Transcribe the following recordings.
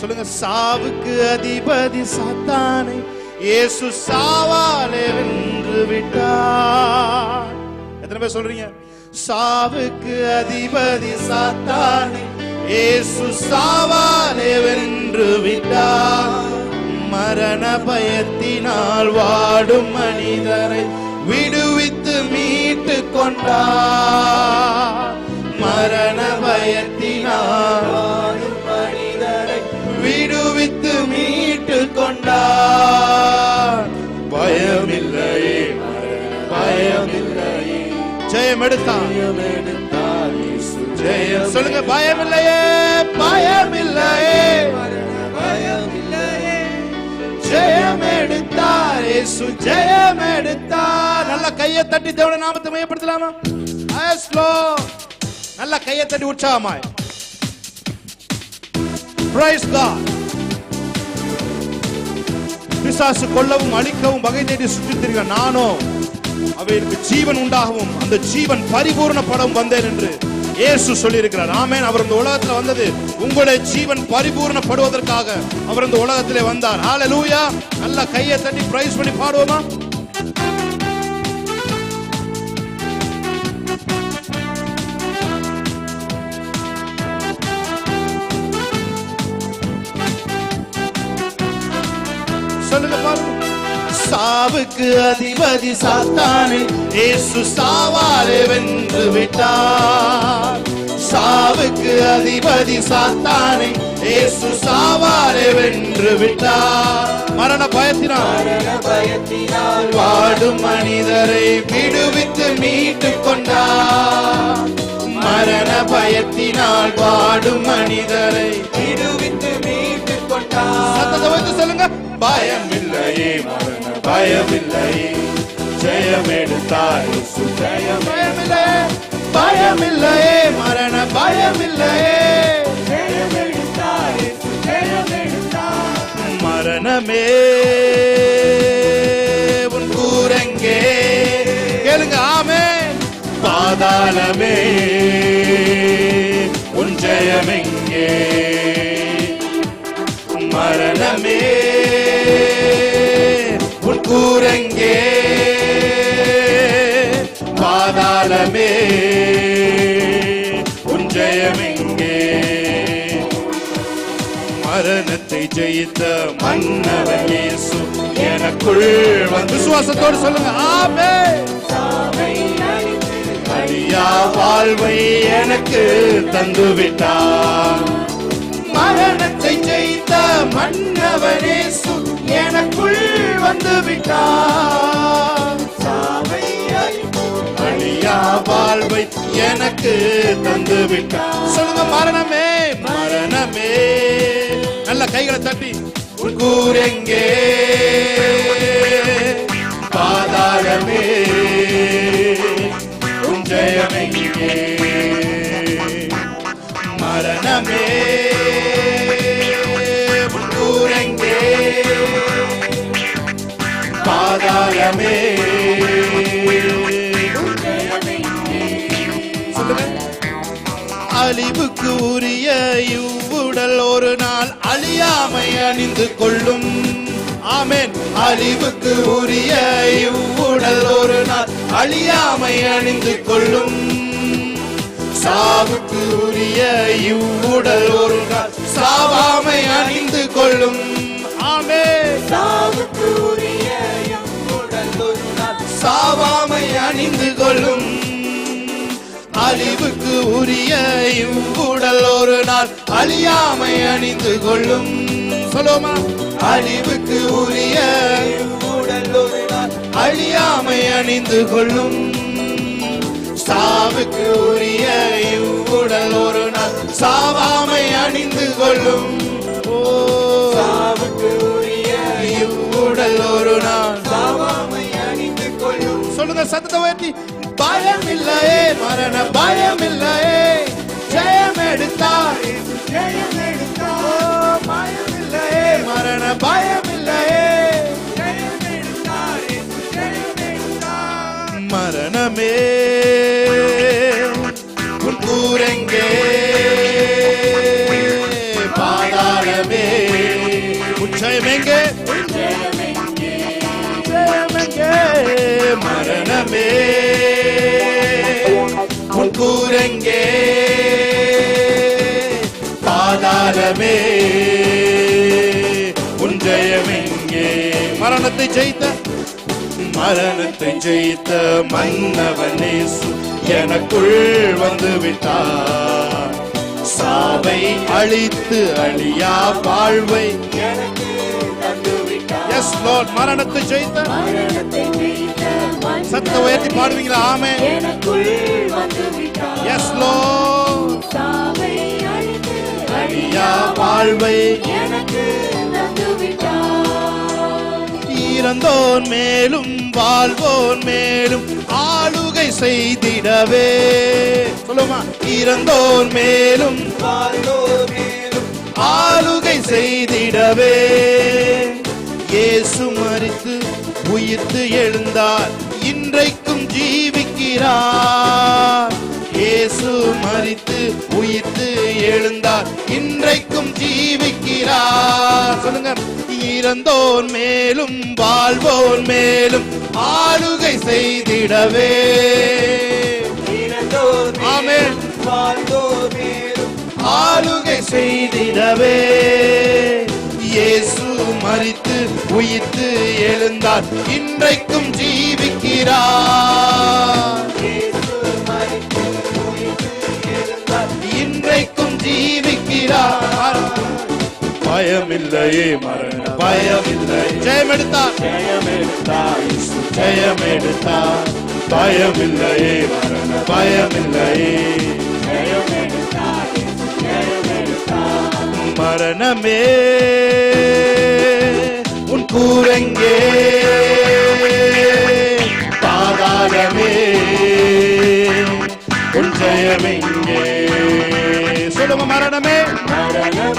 சொல்லுங்க. சாவுக்கு அதிபதி சாத்தானை இயேசு சாவாலே வென்று விட்டார். எத்தனை பேர் சொல்றீங்க? சாவுக்கு அதிபதி சாத்தானை இயேசு சாவாலே வென்று விட்டார். மரண பயத்தினால் வாடும் மனிதரை விடுவித்து மீட்டு கொண்டார். மரண பயத்தினால் வாடும் மனிதரை விடுவித்து மீட்டு கொண்டார். பயமில்லையே, பயமில்லையே, ஜெயம் எடுத்தார். ஜெயம் சொல்லுங்க. பயமில்லையே, பயமில்லையே, பயமில்லையே, ஜெயம் எடுத்தார். இயேசு ஜெயம் எடுத்தார். நல்ல கையை தட்டி தேவனுடைய நாமத்தை மையப்படுத்தலாமா? நல்ல கையை தட்டி உற்சாகமாய் Praise God. பிசாசு கொல்லவும் அழிக்கவும் வகை தேடி சுற்றித் திரிகிற நானோ அவைகளுக்கு ஜீவன் உண்டாகவும் அந்த ஜீவன் பரிபூர்ணப்படவும் வந்தேன் என்று இயேசு சொல்லியிருக்கிறார். ஆமென். அவர் இந்த உலகத்தில் வந்தது உங்களுடைய ஜீவன் பரிபூர்ணப்படுவதற்காக. அவர் இந்த உலகத்திலே வந்தார். ஹல்லேலூயா. நல்ல கையை தட்டி பிரைஸ் பண்ணி பாடுவோமா? சொல்லுங்க பாருங்க. சாவுக்கு அதிபதி சாத்தானை இயேசு சாவாலே வென்று விட்டார். சாவுக்கு அதிபதி சாத்தானை இயேசு சாவாலே வென்று விட்டார். மரண பயத்தினால் வாடும் மனிதரை விடுவித்து மீட்டு கொண்டார். மரண பயத்தினால் வாடும் மனிதரை விடுவித்து மீட்டு கொண்டார். சத்தத்தை வைத்து சொல்லுங்க. பயமில்லையே, மரண பயமில்லையே, ஜெயம் எடுத்தார். பயமில்லையே, பயமில்லையே, மரண பயமில்லையே, ஜெயம் எடுத்தார். ஜெயம் எடுத்தார். மரணமே உன் கூரங்கே, கேளுங்க. ஆமென். பாதாளமே உன் ஜெயமெங்கே. மரணமே உன் கூரங்கே, பாதாளமே உன் ஜெயமெங்கே. மரணத்தை ஜெயித்த மன்னவன் இயேசு எனக்குள் வந்து. விசுவாசத்தோடு சொல்லுங்க. ஆமென். அழியா வாழ்வை எனக்கு தந்து விட்டார். மரணத்தை ஜெயித்த மன்னவன் இயேசு எனக்குள் வந்து விட்டார். அழியா வாழ்வை எனக்கு தந்து விட்டார். சொல்லுங்க. மரணமே, மரணமே, நல்ல கைகளை தட்டி உன் கூரெங்கே, பாதாளமே உன் ஜெயமெங்கே. மரணமே உன் கூரெங்கே, பாதாளமே உன் ஜெயமெங்கே. அழிவுக்கு உரிய இவ்வுடல் ஒரு நாள் அழியாமை அணிந்து கொள்ளும். ஆமென். அழிவுக்கு உரிய இவ்வுடல் ஒரு நாள் அழியாமை அணிந்து கொள்ளும். சாவுக்கு உரிய இவ்வுடல் ஒரு நாள் சாவாமை அணிந்து கொள்ளும். ஆமென். சாவுக்கு உரிய இவ்வுடல் ஒரு நாள் சாவாமை அணிந்து கொள்ளும். அழிவுக்கு உரிய இவ்வுடல் ஒரு நாள் அழியாமை அணிந்து கொள்ளும். சொல்லுமா? அழிவுக்கு உரிய இவ்வுடல் ஒரு நாள் அழியாமை அணிந்து கொள்ளும். சாவுக்கு உரிய இவ்வுடல் ஒரு நாள் சாவாமை அணிந்து கொள்ளும். சாவுக்கு உரிய இவ்வுடல் ஒரு நாள் சாவாமை அணிந்து கொள்ளும். சொல்லுங்க சத்தத்தை உயர்த்தி. பயமில்லையே, மரண பயமில்லையே, ஜெயம் எடுத்தார். ஜெயம் எடுத்தார். பயமில்லையே, மரண பயமில்லையே, ஜெயம் எடுத்தார். ஜெயம் எடுத்தார். மரணமே உன் கூரெங்கே, பாதாளமே மரணமே உன் கூரெங்கே, பாதாளமே உன் ஜெயமெங்கே. மரணத்தை ஜெயித்த மன்னவன் இயேசு எனக்குள் வந்து விட்டார். சாவை அழித்து அழியா வாழ்வை எனக்கு தந்து விட்டார். எஸ் லார்ட், மரணத்தை ஜெயித்த சத்த உயர்த்தி பாடுவீங்களா? ஆமென். எனக்குள் வந்து விட்டார். எஸ் லார்ட், சாவை அழித்து அழியா வாழ்வை எனக்கு தந்து விட்டார். இறந்தோன் மேலும் வாழ்வோன் மேலும் ஆளுகை செய்திடவே. சொல்லுமா, இறந்தோன் மேலும் வாழ்வோன் மேலும் ஆளுகை செய்திடவே. இயேசு மரித்து உயிர்த்து எழுந்தார், இன்றைக்கும் ஜீவிக்கிறார். இயேசு மரித்து உயிர்த்து எழுந்தார், இன்றைக்கும் ஜீவிக்கிறார். சொல்லுங்க, இறந்தோன் மேலும் வாழ்வோன் மேலும் ஆளுகை செய்திடவே. ஆமென். வாழ்வோன் மேலும் ஆளுகை செய்திடவே. இயேசு மரித்து உயிர்த்து எழுந்தார், இன்றைக்கும் ஜீவிக்கிறார். இன்றைக்கும் ஜீவிக்கிறார். பயமில்லையே மரண பயமில்லை. ஜெயமெடுத்தார், ஜெயமெடுத்தார், ஜெயமெடுத்தார். பயமில்லையே மரண பயமில்லையே. மரணமே உன் கூரெங்கே, பாதாளமே உன் ஜெயமெங்கே. சொல்லுங்க, மரணமே மரணமே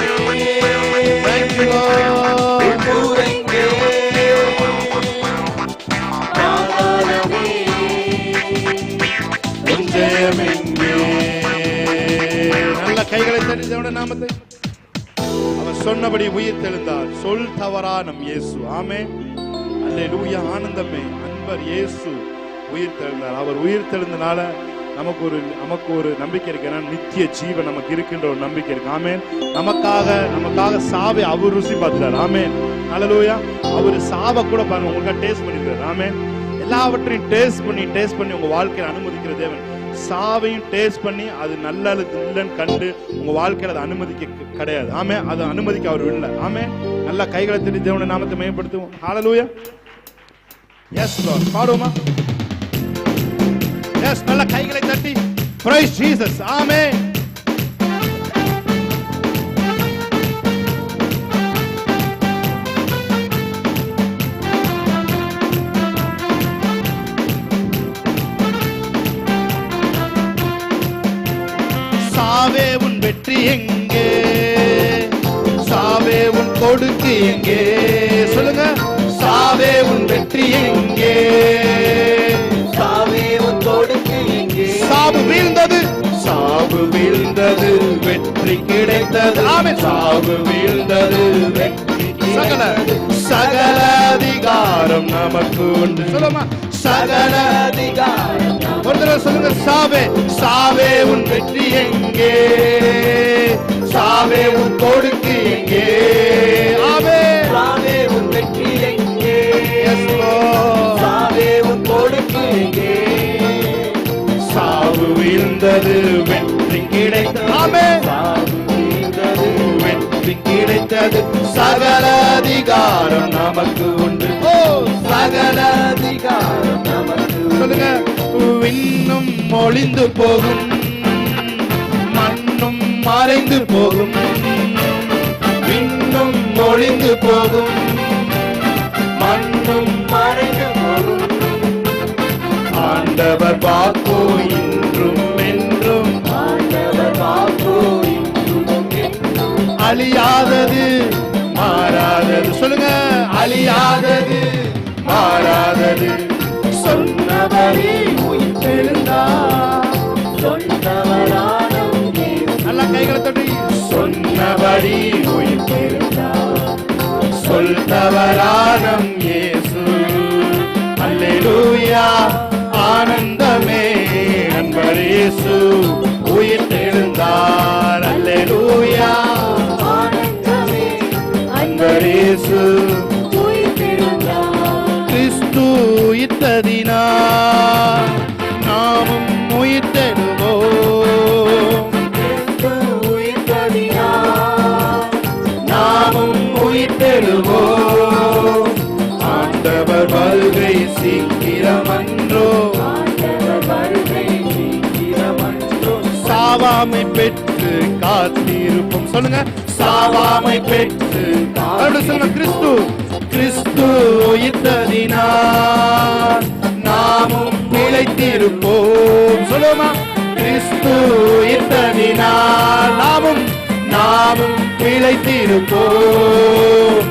உன் ஜெயமெங்கே. நல்ல கைகளை தட்டி நாமத்தை. அவர் சொன்னபடி உயிர் தெழுந்தார். சொல் தவறா நம் இயேசு. ஆமென். அல்லேலூயா. ஆனந்தமே. அன்பர் இயேசு உயிர் தெழுந்தார். அவர் உயிர் தெழுந்தனால நமக்கு ஒரு நம்பிக்கை இருக்கு. நித்திய ஜீவன் நமக்கு இருக்கின்ற ஒரு நம்பிக்கை இருக்கு. ஆமென். நமக்காக சாவை அவர் ருசி பார்த்தார். ஆமென். அல்லேலூயா. அவர் சாவை கூட பாருங்க, உங்களுக்கு டேஸ்ட் பண்ணிருக்காரு. ஆமென். எல்லாவற்றையும் டேஸ்ட் பண்ணி உங்க வாழ்க்கையில அனுமதிக்கிற தேவன் சாவையும் டேஸ்ட் பண்ணி அது நல்ல இல்லைன்னு கண்டு உங்க வாழ்க்கையில அதை அனுமதிக்க கிடையாது. ஆமே, அதை அனுமதிக்க அவர் இல்லை. ஆமே. நல்ல கைகளை தட்டி தேவனுடைய நாமத்தை மேம்படுத்துவோம். ஹல்லேலூயா. Yes lord. பாடுவோமா? எஸ், நல்ல கைகளை தட்டி பிரைஸ் ஜீசஸ். ஆமென். சாவே உன் வெற்றி எங்கே, சாவே உன் கொடுக்கு எங்கே. சொல்லுங்க, சாவே உன் வெற்றி எங்கே, சாவே உன் கொடுக்கு எங்கே. சாவு வீழ்ந்தது, சாவு வீழ்ந்தது, வெற்றி கிடைத்தது. ஆமென். சாவு வீழ்ந்தது, வெற்றி. சகல அதிகாரம் நமக்கு உண்டு. சொல்லுமா, சகல அதிகாரம். ஒரு தடவை சொல்லுங்க, சாவே உன் வெற்றி எங்கே, சாவே உன் கொடுக்கு எங்கே. ஆமென். சாவே உன் வெற்றி எங்கே, சாவே உன் கொடுக்கு எங்கே. சாவு வீழ்ந்தது, வெற்றி கிடைத்தது. ஆமென். சாவு வீழ்ந்தது, வெற்றி கிடைத்தது. சகல அதிகாரம் நமக்கு உண்டு. ஓ, சகல அதிகாரம் நமக்கு. சொல்லுங்க, விண்ணும் ஒளிந்து போகும், மண்ணும் மறைந்து போகும். விண்ணும் ஒளிந்து போகும், மண்ணும் மறைந்து போகும். ஆண்டவர் வாக்கோ இன்றும் என்றும், ஆண்டவர் வாக்கோ இன்றும் என்றும். அழியாதது மாறாதது. சொல்லுங்க, அழியாதது மாறாதது. சொன்னபடி உயிர்த்தெழுந்தார், சொன்னவரானும் நல்ல கைகளை தட்டி. சொன்னபடி உயிர்த்தெழுந்தார், சொல்தவரானும் இயேசு. அல்லேலூயா. அல்லேலூயா ஆனந்தமே அன்பர் இயேசு உயிர்த்தெழுந்தார் அல்லேலூயா ஆனந்தமே அன்பர் இயேசு உயிர்த்தெழுந்தார். கிறிஸ்து உயிர்த்ததினார் நாமும் உயிர்த்தெழுவோம். கிறிஸ்து உயிர்த்தெழுந்தார் நாமும் உயிர்த்தெழுவோம். ஆண்டவர் வருகை சீக்கிரமன்றோ ஆண்டவர் வருகை சீக்கிரமன்றோ. சாவாமை பெற்று காத்திருப்போம். சொல்லுங்க சாவாமை பெற்று சொல்லுங்க கிறிஸ்து கிறிஸ்து உயிர்த்ததினார் நாமும் பிழைத்திருப்போம். சொல்லுமா கிறிஸ்து உயிர்த்ததினார் நாமும் பிழைத்திருப்போம்.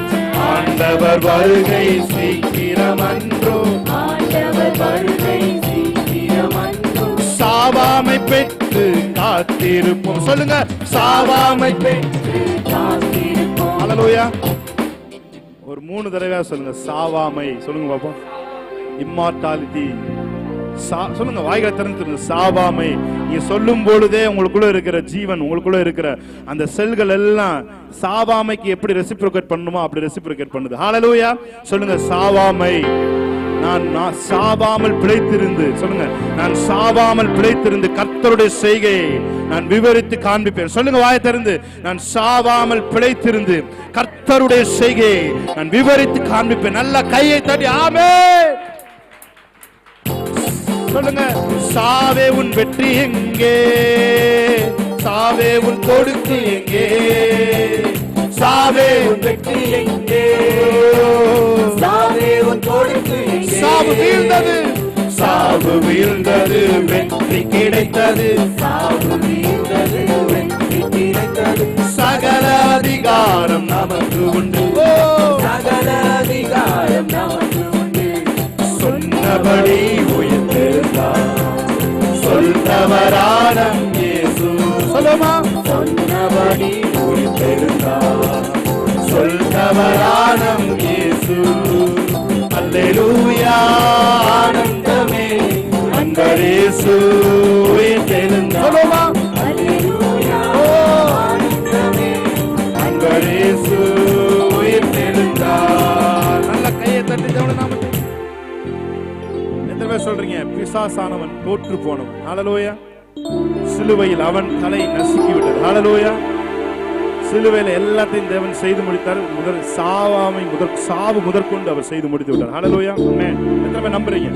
ஆண்டவர் வருகை சீக்கிரமன்றோ ஆண்டவர் வருகை சீக்கிரமன்றோ. சாவாமை பெற்று காத்திருப்போம். சொல்லுங்க சாவாமை பெற்று காத்திருப்போம். அல்லேலூயா. ஒரு 3 தடவை சொல்லுங்க சாவாமை. சொல்லுங்க பாப்போம். இம்மார்டாலிட்டி. சொல்லுங்க வாய்களை திறந்து சாவாமை. நீங்க சொல்லும் பொழுதே உங்களுக்குள்ள இருக்கிற ஜீவன், உங்களுக்குள்ள இருக்கிற அந்த செல்கள் எல்லாம் சாவாமைக்கு எப்படி ரெசிப்ரோகேட் பண்ணணுமோ அப்படி ரெசிப்ரோகேட் பண்ணுது. ஹல்லேலூயா. சொல்லுங்க சாவாமை. நான் சாவாமல் பிழைத்திருந்து. சொல்லுங்க நான் சாவாமல் பிழைத்திருந்து கர்த்தருடைய செய்கையை நான் விவரித்து காண்பிப்பேன். சொல்லுங்க வாயை திறந்து நான் சாவாமல் பிழைத்திருந்து கர்த்தருடைய செய்கையை நான் விவரித்து காண்பிப்பேன். நல்ல கையை தட்டி ஆமென் சொல்லுங்க. சாவே உன் வெற்றி எங்கே? சாவே உன் கொடுத்து எங்கே? சாவே உன் வெற்றி எங்கே? சாவே உன் கொடுத்து எங்கே? சாவு வீழ்ந்தது, சாவு வீழ்ந்தது, வெற்றி கிடைத்தது. சாவு வீழ்ந்தது, வெற்றி கிடைத்தது. சகல அதிகாரம் நமக்கு உண்டு. சகல அதிகாரம் நமக்கு உண்டு. சொன்னபடி உயிர்த்தெழுந்தார் சொல்பவரான இயேசு. சொல்லுமா சொன்னபடி உயிர்த்தெழுந்தார் சொல்பவரான இயேசு. அல்லேலூயா ஆனந்தமே அன்பர் இயேசு உயிர்த்தெழுந்தார். சொல்லுமா அல்லேலூயா ஆனந்தமே அன்பர் இயேசு உயிர்த்தெழுந்தார். நல்ல கையை தட்டி தேவனுடைய நாமத்தை எத்தனை பேர் சொல்றீங்க? பிசாசானவன் தோற்று போனவன். ஹல்லேலூயா. சிலுவையில் அவன் தலை நசுக்கி விட்டது. ஹல்லேலூயா. சிலுவையில் எல்லாத்தையும் தேவன் செய்து முடித்தார். சாவு முதற்கொண்டு அவர் செய்து முடித்து விட்டார். ஹல்லேலூயா. ஆமென். எத்தனை பேர் நம்புறீங்க?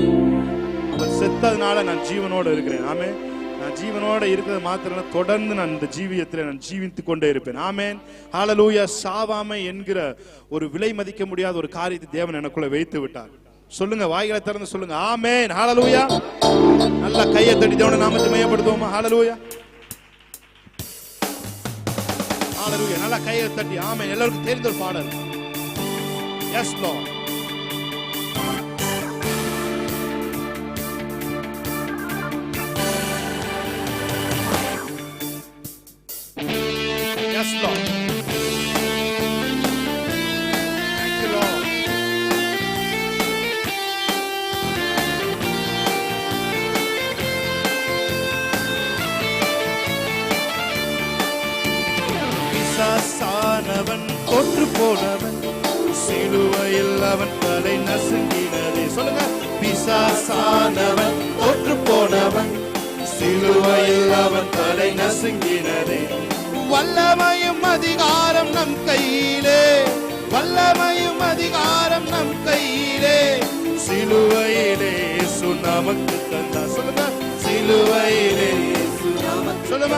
அவர் செத்ததுனால நான் ஜீவனோட இருக்கிறேன். ஆமென். நான் ஜீவனோட இருக்கிறது மாத்திரம் தொடர்ந்து நான் இந்த ஜீவியத்தில் நான் ஜீவித்துக் கொண்டே இருப்பேன். ஆமென். ஹல்லேலூயா. சாவாமை என்கிற ஒரு விலை மதிக்க முடியாத ஒரு காரியத்தை தேவன் எனக்குள்ள வைத்து விட்டார். சொல்லுங்க வாய்களை திறந்து சொல்லுங்க ஆமென். ஹல்லேலூயா. நல்ல கையை தட்டி தேவனுடைய நாமத்தை மையப்படுத்துவோமா? ஹல்லேலூயா. ஹல்லேலூயா. நல்ல கையை தட்டி ஆமென். எல்லாருக்கும் தெரிந்த ஒரு பாடல். Yes Lord. Yes, Lord. Thank you, Lord. பிசாசானவன் தோற்று போனவன் சிலுவையில் அவன் தலை நசுங்கினதே. சொல்லுங்க. பிசாசானவன் தோற்று போனவன் சிலுவையில் அவன் தலை நசுங்கினதே. வல்லமையும் அதிகாரம் நம் கையிலே, வல்லமையும் அதிகாரம் நம் கையிலே. சிலுவையிலே இயேசு நமக்கு தந்தார். சொல்லுங்க. சிலுவையிலே இயேசு நமக்கு. சொல்லுங்க.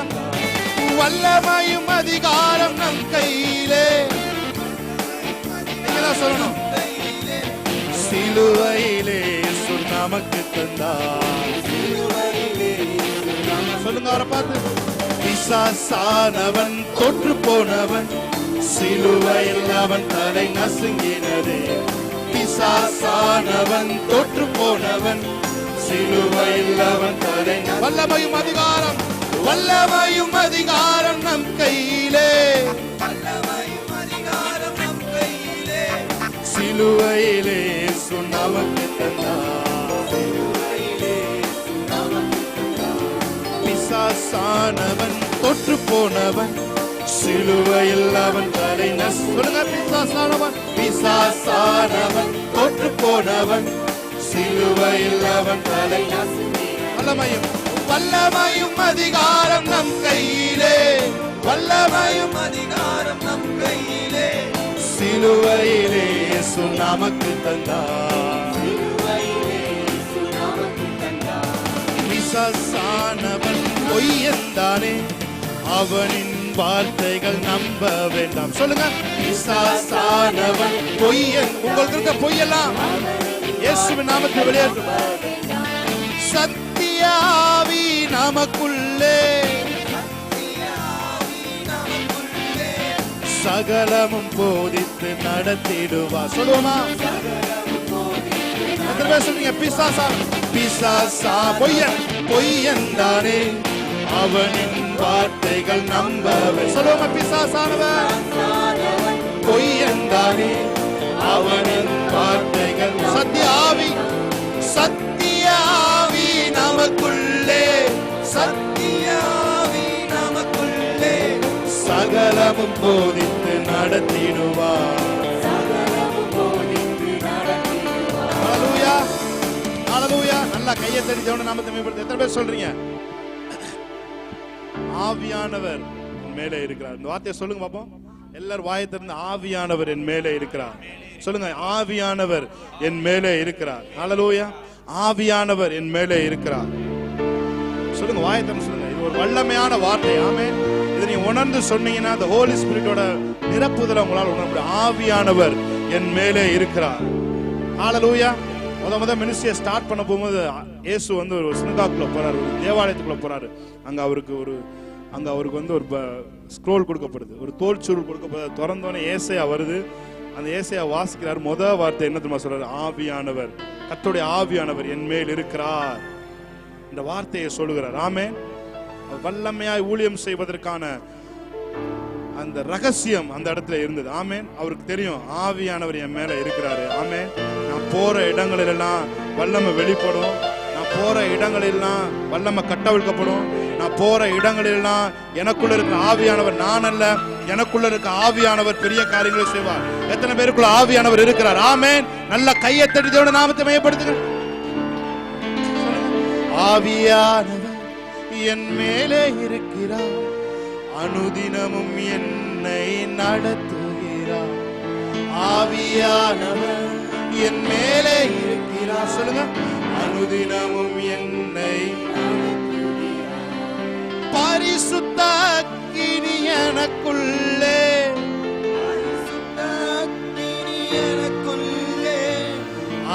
வல்லமையும் அதிகாரம் நம் கையிலே. நீங்க தான் சொல்லணும். சிலுவையிலே இயேசு நமக்கு தந்தார். சிலுவையிலே சொல்லுங்க அவரை பார்த்து. பிசாசானவன் தோற்று போனவன் சிலுவையில் அவன் தலை நசுங்கினதே. பிசாசானவன் தோற்று போனவன் சிலுவையில் அவன் தலை. வல்லமையும் அதிகாரம், வல்லமையும் அதிகாரம் நம் கையிலே, வல்லமையும் அதிகாரம் நம் கையிலே. சிலுவையிலே இயேசு நமக்கு தந்தார். பிசாசானவன் தொற்று போனவன், சிலுவையில் அவன் தலை சொல்லுங்க. பிசாசானவன் தொற்று போனவன், சிலுவையில் அவன் தலை வல்லமையும் வல்லமையும் அதிகாரம் நம் கையிலே, வல்லமையும் அதிகாரம் நம் கையிலே, சிலுவையிலே இயேசு நமக்கு தந்தார், சிலுவையிலே இயேசு நமக்கு தந்தார். பிசாசானவன் பொய்யந்தானே, அவனின் வார்த்தைகள் நம்ப வேண்டாம். சொல்லுங்க. பிசாசானவன் பொய்யன். உங்களுக்கு இருக்க பொய்யெல்லாம் இயேசுவின் நாமத்தில் வெளியேற்றும். சத்திய ஆவி நமக்குள்ளே, சகலமும் போதித்து நடத்திடுவார். சொல்லுவோமா? சொல்றீங்க. பிசாசா பொய்யன், பொய்யன் தானே, அவனின் வார்த்தைகள் நம்பவே. சொல்லுவோமா? பிசாசானவன் பொய்யன் தானே, அவனின் வார்த்தைகள். சத்திய ஆவி, சத்திய ஆவி நமக்குள்ளே, சத்திய ஆவி நமக்குள்ளே, சகலமும் போதித்து நடத்திடுவார். ஹல்லேலூயா, ஹல்லேலூயா. நல்லா கையை தட்டி தேவனுடைய நாமத்தை மேம்படுத்த எத்தனை பேர் சொல்றீங்க? ஆவியானவர் என் மேலே இருக்கிறார். இந்த வார்த்தையை சொல்லுங்க பாப்போம். எல்லாரும் வாயை திறந்து ஆவியானவர் என் மேலே இருக்கிறார் சொல்லுங்க. ஆவியானவர் என் மேலே இருக்கிறார். ஹல்லேலூயா. ஆவியானவர் என் மேலே இருக்கிறார் சொல்லுங்க. வாயை திறந்து சொல்லுங்க. இது ஒரு வல்லமையான வார்த்தை. ஆமென். இதை நீங்க உணர்ந்து சொன்னீங்கன்னா the Holy Spiritோட நிரப்புதலை உங்களால் உணர முடியும். ஆவியானவர் என் மேலே இருக்கிறார். ஹல்லேலூயா. முத மினிஸ்ட்ரியை ஸ்டார்ட் பண்ண போகும்போது இயேசு வந்து ஒரு சினகாகுள்ள போறாரு, ஒரு தேவாலயத்துக்குள்ள போறாரு. அங்க அவருக்கு வந்து ஒரு ஸ்க்ரோல் கொடுக்கப்படுது, ஒரு தோல் சுருள் கொடுக்கப்படுது. திறந்தோடனே ஏசாயா வருது. அந்த ஏசாயா வாசிக்கிறார். முத வார்த்தை என்ன தெரியுமா சொல்றாரு? ஆவியானவர், கர்த்தருடைய ஆவியானவர் என் மேல் இருக்கிறார். இந்த வார்த்தையை சொல்லுகிறார். ஆமென். வல்லமையாய் ஊழியம் செய்வதற்கான அந்த ரகசியம் அந்த இடத்துல இருந்தது. ஆமென். அவருக்கு தெரியும் ஆவியானவர் என் மேல இருக்கிறாரு. ஆமென். நான் போற இடங்களெல்லாம் வல்லமை வெளிப்படும். நான் போற இடங்களெல்லாம் வல்லமை கட்டவிழ்க்கப்படும். நான் போற இடங்களெல்லாம் எனக்குள்ள இருக்கிற ஆவியானவர், நான் அல்ல, எனக்குள்ள இருக்க ஆவியானவர் பெரிய காரியங்களை செய்வார். எத்தனை பேருக்குள்ள ஆவியானவர் இருக்கிறார்? ஆமென். நல்ல கையை தட்டி தேவனுடைய நாமத்தை மையப்படுத்துங்க. ஆவியானவர் என் மேலே இருக்கிறார், அனுதினமும் என்னை நடத்துகிறார். ஆவியானவர் என் மேலே இருக்கிறார் சொல்லுங்க. அனுதினமும் என்னை பரிசுத்த அக்கினி எனக்குள்ளே,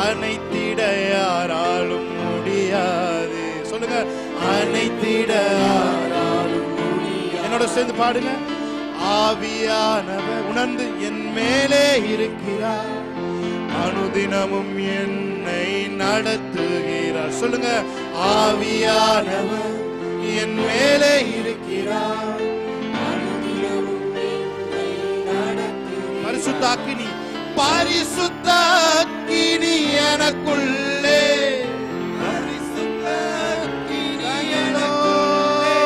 அனைத்திட யாராலும் முடியாது சொல்லுங்க. அனைத்திட யாராலும் முடியாது. என்னோட சேர்ந்து பாடுங்க. ஆவியானவர் உணர்ந்து என் மேலே இருக்கிறார், அனுதினமும் என்னை நடத்துகிறார் சொல்லுங்க. ஆவியானவர் என் மேலே இருக்கிறார், அனுதினமும் என்னை நடத்துகிறார். பரிசுத்த அக்கினி, பரிசுத்த அக்கினி எனக்குள்ளே, பரிசுத்த அக்கினி எனக்குள்ளே,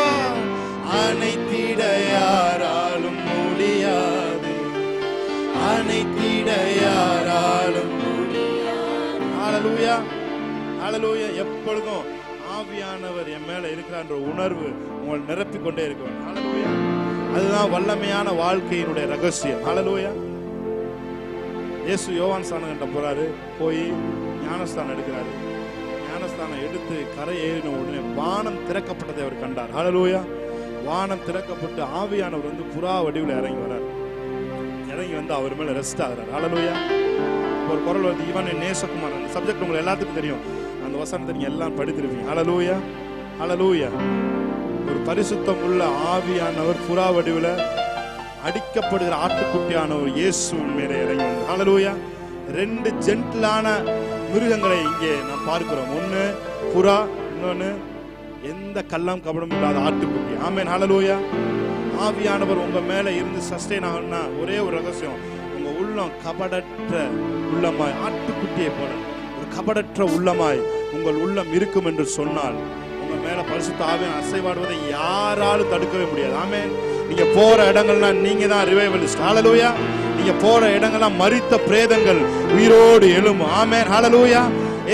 அனைத்திட யாராலும் முடியாது, அனைத்திட யாராலும் முடியாது. ஹல்லேலூயா, ஹல்லேலூயா. எப்பொழுதும் ஆவியானவர் என் மேல இருக்கிறான்ற உணர்வு உங்களை நிரப்பிக் கொண்டே இருக்க வேண்டும். ஹல்லேலூயா. அதுதான் வல்லமையான வாழ்க்கையினுடைய ரகசியம். ஹல்லேலூயா. இயேசு யோவான் ஸ்நானம் கண்ட போறாரு, போய் ஞானஸ்தானம் எடுக்கிறாரு. ஞானஸ்தானம் எடுத்து கரை ஏறின உடனே வானம் திறக்கப்பட்டதை அவர் கண்டார். ஹல்லேலூயா. வானம் திறக்கப்பட்டு ஆவியானவர் வந்து புறா வடிவில் இறங்கி வரார். இறங்கி வந்து அவர் மேல ரெஸ்ட் ஆகிறார். ஹல்லேலூயா. ஒரு குரல் வந்து இவன் நேசகுமார். அந்த சப்ஜெக்ட் உங்களுக்கு எல்லாத்துக்கும் தெரியும். அந்த வசனத்தை நீங்க எல்லாம் படித்திருப்பீங்க. ஹல்லேலூயா, ஹல்லேலூயா. ஒரு பரிசுத்தம் உள்ள ஆவியானவர் புறா வடிவில் அடிக்கப்படுகிற ஆட்டுக்குட்டியான ஒரு இயேசுவின் மேலே இறங்கி வந்தார். ஹல்லேலூயா. ரெண்டு ஜென்டிலான மிருகங்களை இங்கே நாம் பார்க்கிறோம். ஒன்னு புறா, இன்னொன்னு எந்த கள்ளம் கபடம் இல்லாத ஆட்டுக்குட்டி. ஆமென். ஹல்லேலூயா. ஆவியானவர் உங்க மேல இருந்து சஸ்டெயின் ஆகணும்னா ஒரே ஒரு ரகசியம், உங்க உள்ளம் கபடற்ற உள்ளமாய், ஆட்டுக்குட்டியை போல ஒரு கபடற்ற உள்ளமாய் உங்கள் உள்ளம் இருக்கும் என்று சொன்னால் உங்க மேல பரிசுத்த ஆவியானவர் அசைவாடுவதை யாராலும் தடுக்கவே முடியாது. ஆமென். நீங்க போற இடங்கள்லாம் நீங்க தான் ரிவைவலிஸ்ட். ஹalleluya. நீங்க போற இடங்கள்லாம் மரித்த பிரேதங்கள் உயிரோடு எழும். ஆமென். ஹalleluya.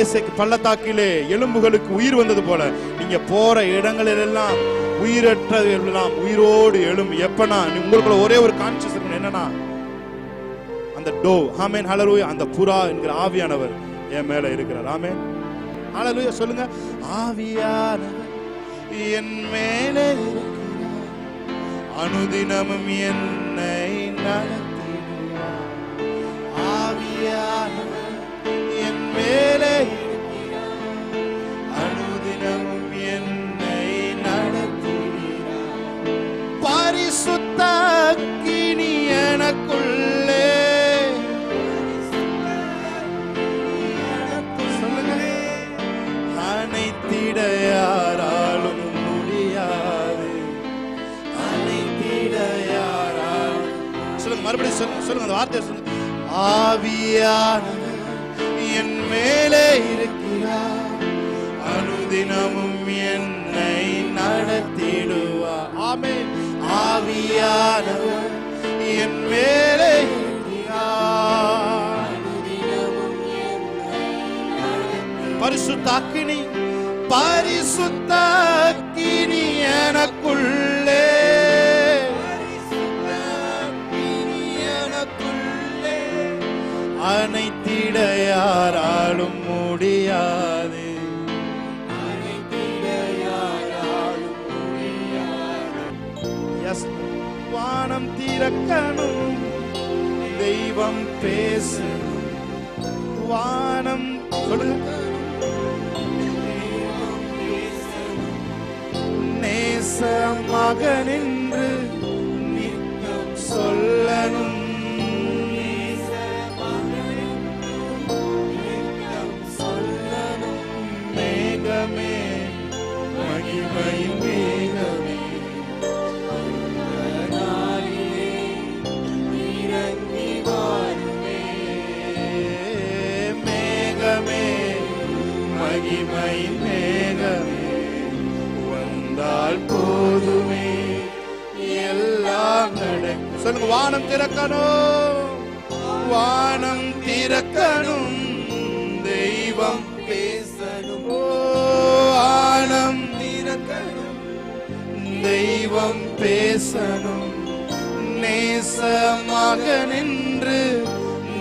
ஏசேக்கு பள்ளத்தாக்கிலே எலும்புகளுக்கு உயிர் வந்தது போல நீங்க போற இடங்களிலெல்லாம் உயிரற்றதெல்லாம் உயிரோடு எழும். எப்பனா உங்களுக்குள்ள ஒரே ஒரு கான்ஷியஸ் இருக்கணும், என்னன்னா அந்த டோ. ஆமென். ஹalleluya. அந்த புறா என்கிற ஆவியானவர் என் மேல இருக்கிறார். ஆமென். ஹalleluya. சொல்லுங்க. ஆவியானவர் என் மேலே இருக்கிறார், அனுதினமும் என்னை நடத்துகிறார். ஆவியானவர் என் மேலே இருக்கிறார், அனுதினமும் என்னை நடத்துகிறார். பரிசுத்த அக்கினி எனக்குள்ளே. அனைத்திட யாராலும் முடியாது, அனைத்திட யாராலும். சொல்லுங்க, மறுபடியும் சொல்லுங்க அந்த வார்த்தையை சொல்லுங்க. ஆவியானவர் என் மேலே இருக்கிறார், அனுதினமும் என்னை நடத்திடுவார். ஆமென். ஆவியானவர் என் மேலே இருக்கிறார், பரிசுத்த அக்கினி. பரிசுத்த அக்கினி எனக்குள்ளே, எனக்குள்ளே அனைத்திட யாராலும் முடியாது, அனைத்திட யாராலும் முடியாது. எஸ், வானம் திறக்கணும், தெய்வம் பேசு. வானம் சொல்லுங்க. நேசமாக நின்று நித்தம் சொல்லணும், மேகமே மகிமை மேகமே நாளிலே இறங்கி வாருமே. மேகமே மகிமை மேகமே வந்தால் போதுமே, எல்லாம் நடக்கும். சொல்லுங்க. வானம் திறக்கணும், வானம் திறக்கணும், தெய்வம் பேசணும். வானம் திறக்கணும், தெய்வம் பேசணும், நேசமாக நின்று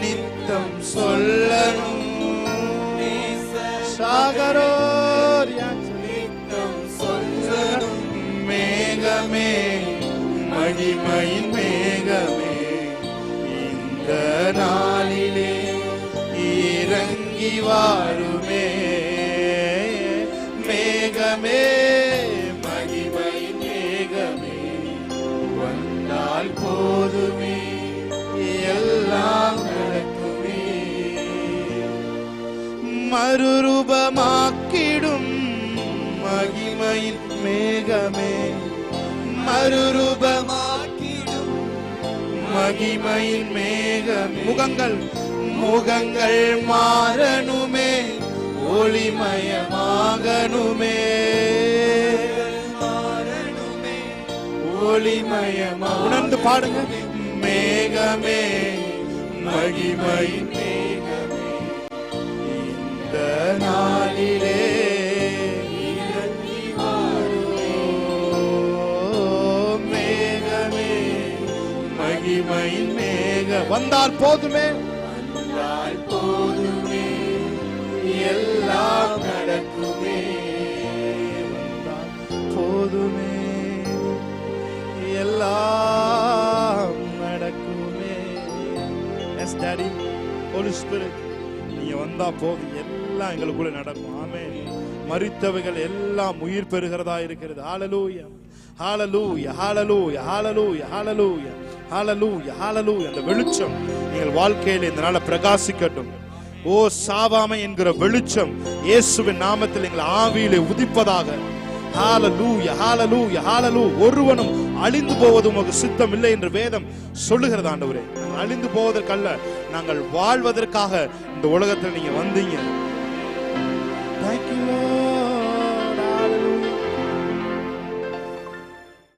நித்தம் சொல்லணும். சாகரோர் நித்தம் சொல்லணும். மேகமே மகிமையின் மேகமே இந்த நாளிலே இறங்கி வாருமே. மேகமே மகிமையின் மேகமே வந்தால் போதுமே, எல்லாம் நடக்குமே. மறுரூபமாக்கிடும் மகிமையின் மேகமே, மறுரூபமாக்கிடும் மகிமையின் மேகமே. முகங்கள் முகங்கள் மாறணுமே, ஒளிமயமாகணுமே, மாறணுமே, ஒளிமயமா. உணர்ந்து பாடுங்க. மேகமே மகிமையின் மேகமே இந்த நாளிலே இறங்கி வாருமே. மேகமே மகிமையின் மேக வந்தால் போதுமே, வந்தால் போதுமே, எல்லாம் நடக்குமே. வந்தால் போதுமே, எல்லாம் நடக்குமே. எஸ் டாடி, ஹோலி ஸ்பிரிட், நீங்க வந்தா போதும், எல்லாம் எங்களுக்குள்ள நடக்கும். ஆமென். மரித்தவைகள் எல்லாம் உயிர் பெறுகிறதா இருக்கிறது. ஹalleluya, ஹalleluya, ஹalleluya, ஹalleluya, ஹalleluya, ஹalleluya, ஹalleluya. அந்த வெளிச்சம் நீங்கள் வாழ்க்கையில இந்த நாள பிரகாசிக்கட்டும். ஓ சாவாமை என்கிற வெளிச்சம் இயேசுவின் நாமத்தில் எங்கள் ஆவியிலே உதிப்பதாக. ஹalleluya, ஹalleluya, ஹalleluya. ஒருவனும் அழிந்து போவது உமக்கு சித்தம் இல்லை என்று வேதம் சொல்லுகிறது. ஆண்டவரே, அழிந்து போவதற்கல்ல, நாங்கள் வாழ்வதற்காக இந்த உலகத்தில் நீங்க வந்தீங்க.